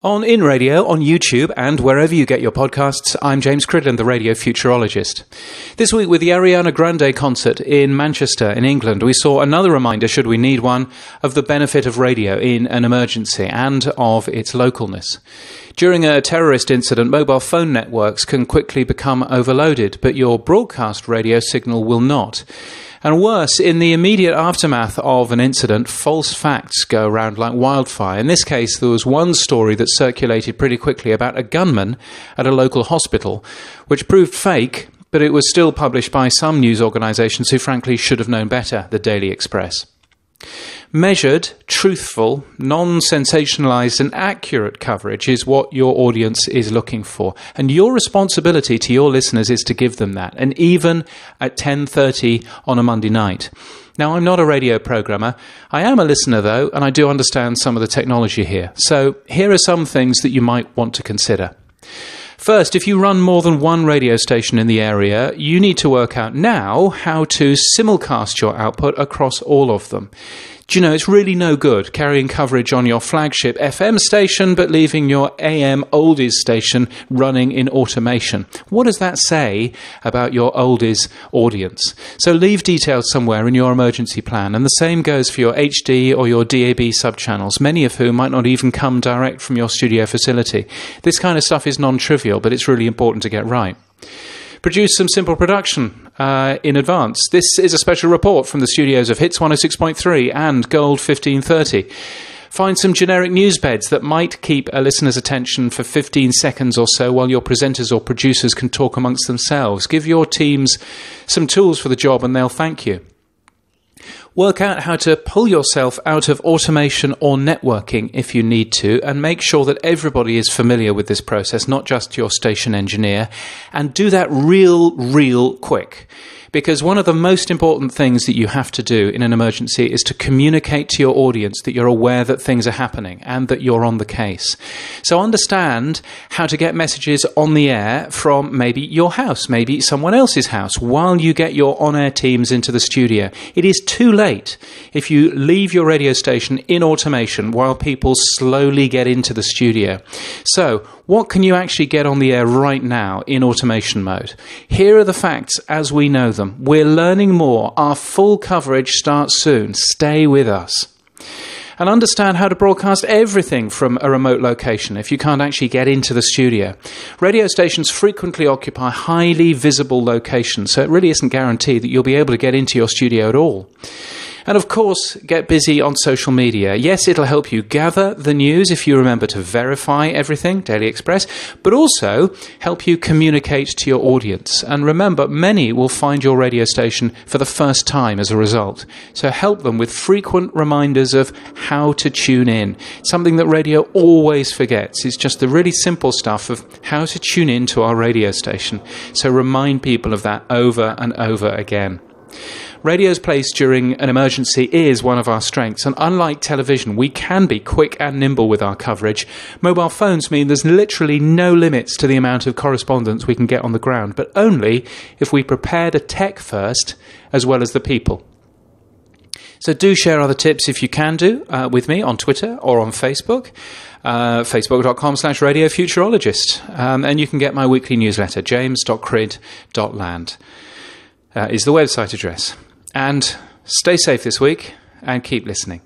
On In Radio, on YouTube, and wherever you get your podcasts, I'm James Crid.land, the radio futurologist. This week with the Ariana Grande concert in Manchester, in England, we saw another reminder, should we need one, of the benefit of radio in an emergency and of its localness. During a terrorist incident, mobile phone networks can quickly become overloaded, but your broadcast radio signal will not. And worse, in the immediate aftermath of an incident, false facts go around like wildfire. In this case, there was one story that circulated pretty quickly about a gunman at a local hospital, which proved fake, but it was still published by some news organisations who frankly should have known better, the Daily Express. Measured, truthful, non-sensationalised and accurate coverage is what your audience is looking for. And your responsibility to your listeners is to give them that. And even at 10:30 on a Monday night. Now, I'm not a radio programmer. I am a listener, though, and I do understand some of the technology here. So here are some things that you might want to consider. First, if you run more than one radio station in the area, you need to work out now how to simulcast your output across all of them. Do you know, it's really no good carrying coverage on your flagship FM station but leaving your AM oldies station running in automation. What does that say about your oldies audience? So leave details somewhere in your emergency plan, and the same goes for your HD or your DAB subchannels, many of whom might not even come direct from your studio facility. This kind of stuff is non-trivial, but it's really important to get right. Produce some simple production in advance. This is a special report from the studios of Hits 106.3 and Gold 1530. Find some generic news beds that might keep a listener's attention for 15 seconds or so while your presenters or producers can talk amongst themselves. Give your teams some tools for the job and they'll thank you. Work out how to pull yourself out of automation or networking if you need to, and make sure that everybody is familiar with this process, not just your station engineer, and do that real quick. Because one of the most important things that you have to do in an emergency is to communicate to your audience that you're aware that things are happening and that you're on the case. So understand how to get messages on the air from maybe your house, maybe someone else's house, while you get your on-air teams into the studio. It is too late if you leave your radio station in automation while people slowly get into the studio. So what can you actually get on the air right now in automation mode? Here are the facts as we know them. We're learning more. Our full coverage starts soon. Stay with us. And understand how to broadcast everything from a remote location if you can't actually get into the studio. Radio stations frequently occupy highly visible locations, so it really isn't guaranteed that you'll be able to get into your studio at all. And of course, get busy on social media. Yes, it'll help you gather the news if you remember to verify everything, Daily Express, but also help you communicate to your audience. And remember, many will find your radio station for the first time as a result. So help them with frequent reminders of how to tune in. Something that radio always forgets is just the really simple stuff of how to tune in to our radio station. So remind people of that over and over again. Radio's place during an emergency is one of our strengths, and unlike television, we can be quick and nimble with our coverage. Mobile phones mean there's literally no limits to the amount of correspondence we can get on the ground, but only if we prepare the tech first as well as the people. So do share other tips if you can do with me on Twitter or on Facebook. Facebook.com/radiofuturologist. And you can get my weekly newsletter, james.crid.land. Is the website address. And stay safe this week and keep listening.